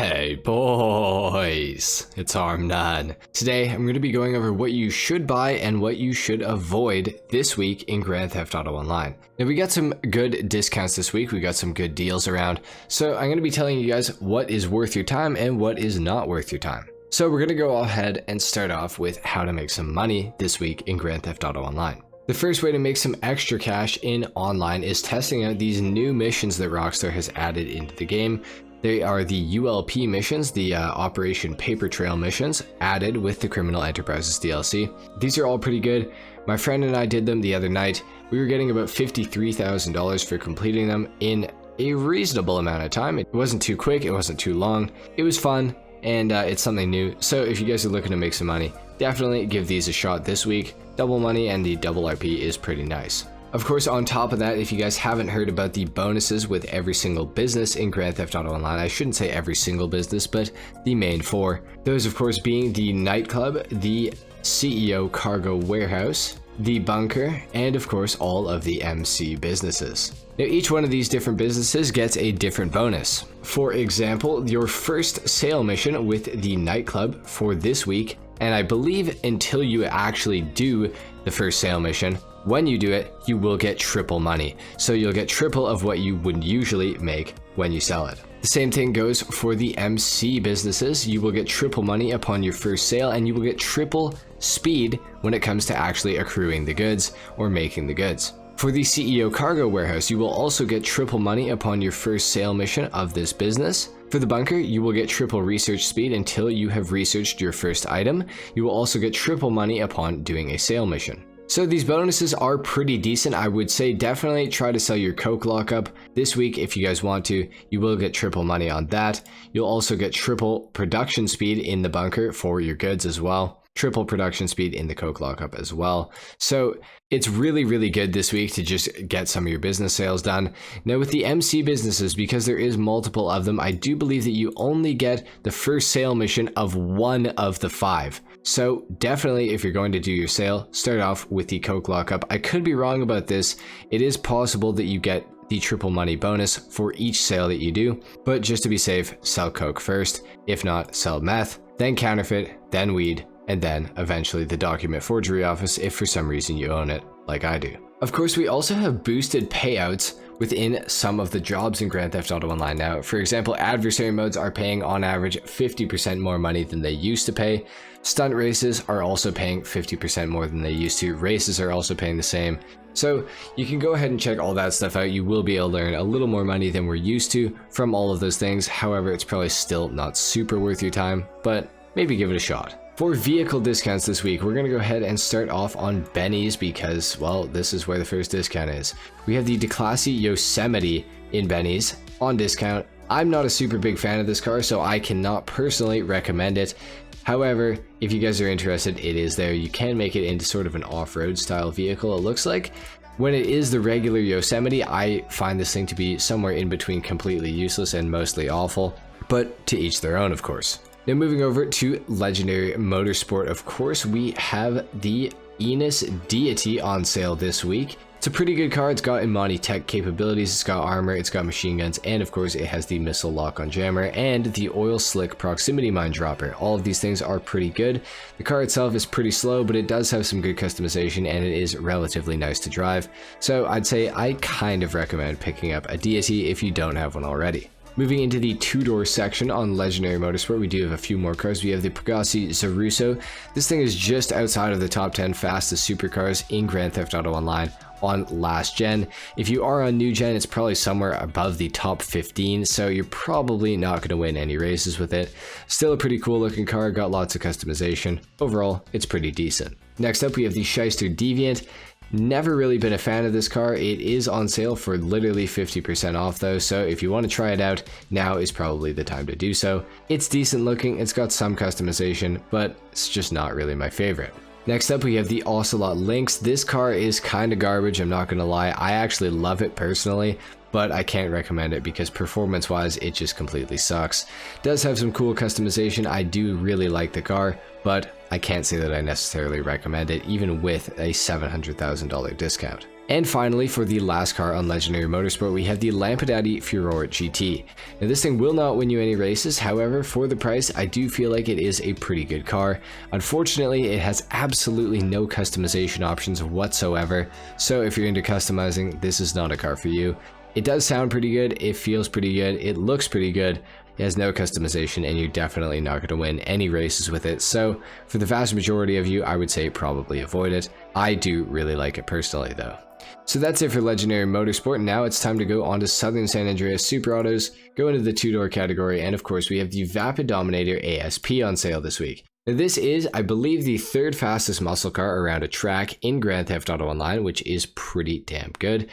Hey boys, it's HarmNone. Today I'm going to be going over what you should buy and what you should avoid this week in Grand Theft Auto Online. Now we got some good discounts this week, we got some good deals around, so I'm going to be telling you guys what is worth your time and what is not worth your time. So we're going to go ahead and start off with how to make some money this week in Grand Theft Auto Online. The first way to make some extra cash in online is testing out these new missions that Rockstar has added into the game. They are the ULP missions, the Operation Paper Trail missions, added with the Criminal Enterprises DLC. These are all pretty good. My friend and I did them the other night. We were getting about $53,000 for completing them in a reasonable amount of time. It wasn't too quick, it wasn't too long. It was fun, and it's something new. So if you guys are looking to make some money, definitely give these a shot this week. Double money and the double RP is pretty nice. Of course, on top of that, if you guys haven't heard about the bonuses with every single business in Grand Theft Auto Online, I shouldn't say every single business, but the main four. Those, of course, being the nightclub, the CEO cargo warehouse, the bunker, and of course, all of the MC businesses. Now, each one of these different businesses gets a different bonus. For example, your first sale mission with the nightclub for this week, and I believe until you actually do the first sale mission, when you do it, you will get triple money. So you'll get triple of what you would usually make when you sell it. The same thing goes for the MC businesses. You will get triple money upon your first sale, and you will get triple speed when it comes to actually accruing the goods or making the goods. For the CEO cargo warehouse, you will also get triple money upon your first sale mission of this business. For the bunker, you will get triple research speed until you have researched your first item. You will also get triple money upon doing a sale mission. So these bonuses are pretty decent. I would say definitely try to sell your coke lockup this week if you guys want to. You will get triple money on that. You'll also get triple production speed in the bunker for your goods as well. Triple production speed in the coke lockup as well. So it's really good this week to just get some of your business sales done. Now with the MC businesses, because there is multiple of them, I do believe that you only get the first sale mission of one of the 5. So definitely if you're going to do your sale, start off with the coke lockup. I could be wrong about this. It is possible that you get the triple money bonus for each sale that you do, but just to be safe, sell coke first. If not, sell meth, then counterfeit, then weed, and then eventually the document forgery office if for some reason you own it, like I do. Of course, we also have boosted payouts within some of the jobs in Grand Theft Auto Online now. For example, adversary modes are paying on average 50% more money than they used to pay. Stunt races are also paying 50% more than they used to. Races are also paying the same. So you can go ahead and check all that stuff out. You will be able to earn a little more money than we're used to from all of those things. However, it's probably still not super worth your time, but maybe give it a shot. For vehicle discounts this week, we're going to go ahead and start off on Benny's because, well, this is where the first discount is. We have the Declassy Yosemite in Benny's on discount. I'm not a super big fan of this car, so I cannot personally recommend it. However, if you guys are interested, it is there. You can make it into sort of an off-road style vehicle, it looks like. When it is the regular Yosemite, I find this thing to be somewhere in between completely useless and mostly awful, but to each their own, of course. Now moving over to Legendary Motorsport, of course, we have the Enos Deity on sale this week. It's a pretty good car. It's got Imani tech capabilities, it's got armor, it's got machine guns, and of course it has the missile lock-on jammer and the oil slick proximity mine dropper. All of these things are pretty good. The car itself is pretty slow, but it does have some good customization and it is relatively nice to drive. So I'd say I kind of recommend picking up a Deity if you don't have one already. Moving into the two-door section on Legendary Motorsport, we do have a few more cars. We have the Pegassi Zaruso. This thing is just outside of the top 10 fastest supercars in Grand Theft Auto Online on last gen. If you are on new gen, it's probably somewhere above the top 15, so you're probably not going to win any races with it. Still a pretty cool looking car, got lots of customization. Overall, it's pretty decent. Next up, we have the Shyster Deviant. Never really been a fan of this car. It is on sale for literally 50% off though, so if you want to try it out, now is probably the time to do so. It's decent looking, it's got some customization, but it's just not really my favorite. Next up, we have the Ocelot Lynx. This car is kind of garbage, I'm not gonna lie. I actually love it personally, but I can't recommend it because performance wise it just completely sucks. Does have some cool customization. I do really like the car, but I can't say that I necessarily recommend it even with a $700,000 discount. And finally, for the last car on Legendary Motorsport, we have the Lampadati Furore GT. Now this thing will not win you any races, however, for the price, I do feel like it is a pretty good car. Unfortunately, it has absolutely no customization options whatsoever, so if you're into customizing, this is not a car for you. It does sound pretty good, it feels pretty good, it looks pretty good, it has no customization, and you're definitely not going to win any races with it, so for the vast majority of you, I would say probably avoid it. I do really like it personally though. So that's it for Legendary Motorsport. Now it's time to go on to Southern San Andreas Super Autos, go into the two-door category, and of course we have the Vapid Dominator ASP on sale this week. Now this is, I believe, the third fastest muscle car around a track in Grand Theft Auto Online, which is pretty damn good.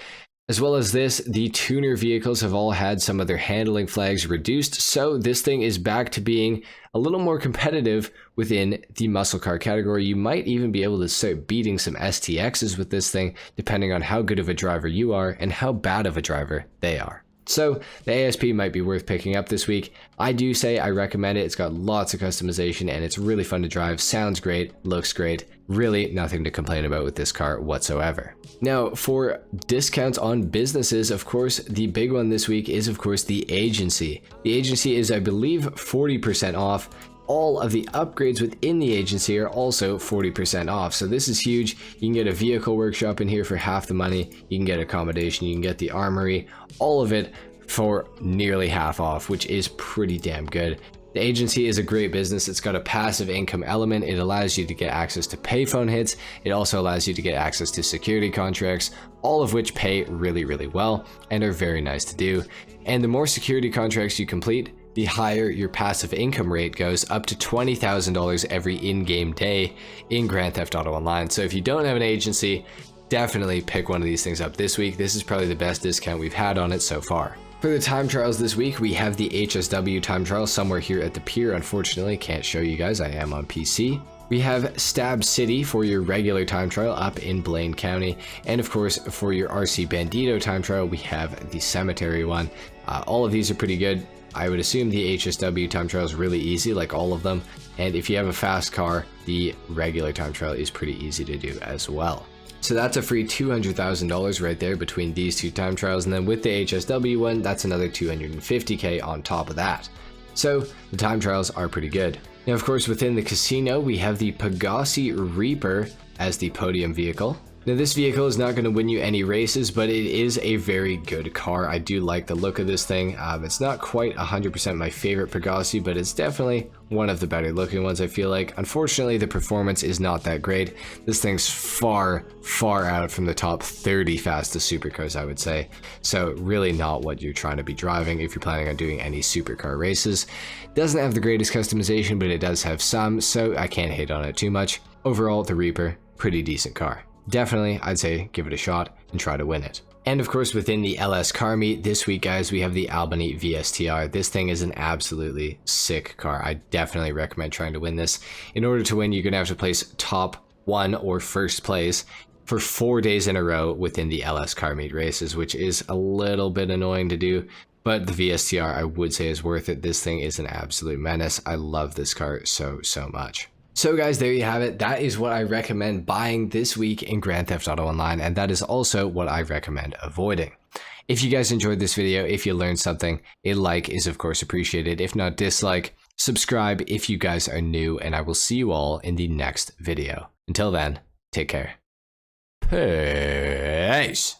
As well as this, the tuner vehicles have all had some of their handling flags reduced, so this thing is back to being a little more competitive within the muscle car category. You might even be able to start beating some STXs with this thing, depending on how good of a driver you are and how bad of a driver they are. So the ASP might be worth picking up this week. I do say I recommend it. It's got lots of customization and it's really fun to drive, sounds great, looks great. Really nothing to complain about with this car whatsoever. Now for discounts on businesses, of course, the big one this week is of course the agency. The agency is, I believe, 40% off. All of the upgrades within the agency are also 40% off. So this is huge. You can get a vehicle workshop in here for half the money. You can get accommodation, you can get the armory, all of it for nearly half off, which is pretty damn good. The agency is a great business. It's got a passive income element. It allows you to get access to payphone hits. It also allows you to get access to security contracts, all of which pay really, really well and are very nice to do. And the more security contracts you complete, the higher your passive income rate goes, up to $20,000 every in-game day in Grand Theft Auto Online. So if you don't have an agency, definitely pick one of these things up this week. This is probably the best discount we've had on it so far. For the time trials this week, we have the HSW time trial somewhere here at the pier. Unfortunately, can't show you guys, I am on PC. We have Stab City for your regular time trial up in Blaine County. And of course, for your RC Bandito time trial, we have the Cemetery one. All of these are pretty good. I would assume the HSW time trial is really easy, like all of them. And if you have a fast car, the regular time trial is pretty easy to do as well. So that's a free $200,000 right there between these two time trials. And then with the HSW one, that's another $250K on top of that. So the time trials are pretty good. Now, of course, within the casino, we have the Pegassi Reaper as the podium vehicle. Now this vehicle is not going to win you any races, but it is a very good car. I do like the look of this thing. It's not quite 100% my favorite Pegassi, but it's definitely one of the better looking ones, I feel like. Unfortunately, the performance is not that great. This thing's far, far out from the top 30 fastest supercars, I would say. So really not what you're trying to be driving if you're planning on doing any supercar races. Doesn't have the greatest customization, but it does have some, so I can't hate on it too much. Overall, the Reaper, pretty decent car. Definitely, I'd say give it a shot and try to win it. And of course, within the LS car meet this week, guys, we have the Albany VSTR. This thing is an absolutely sick car. I definitely recommend trying to win this. In order to win, you're going to have to place top 1 or first place for 4 days in a row within the LS car meet races, which is a little bit annoying to do. But the VSTR, I would say, is worth it. This thing is an absolute menace. I love this car so much. So guys, there you have it. That is what I recommend buying this week in Grand Theft Auto Online, and that is also what I recommend avoiding. If you guys enjoyed this video, if you learned something, a like is of course appreciated. If not, dislike. Subscribe if you guys are new, and I will see you all in the next video. Until then, take care. Peace.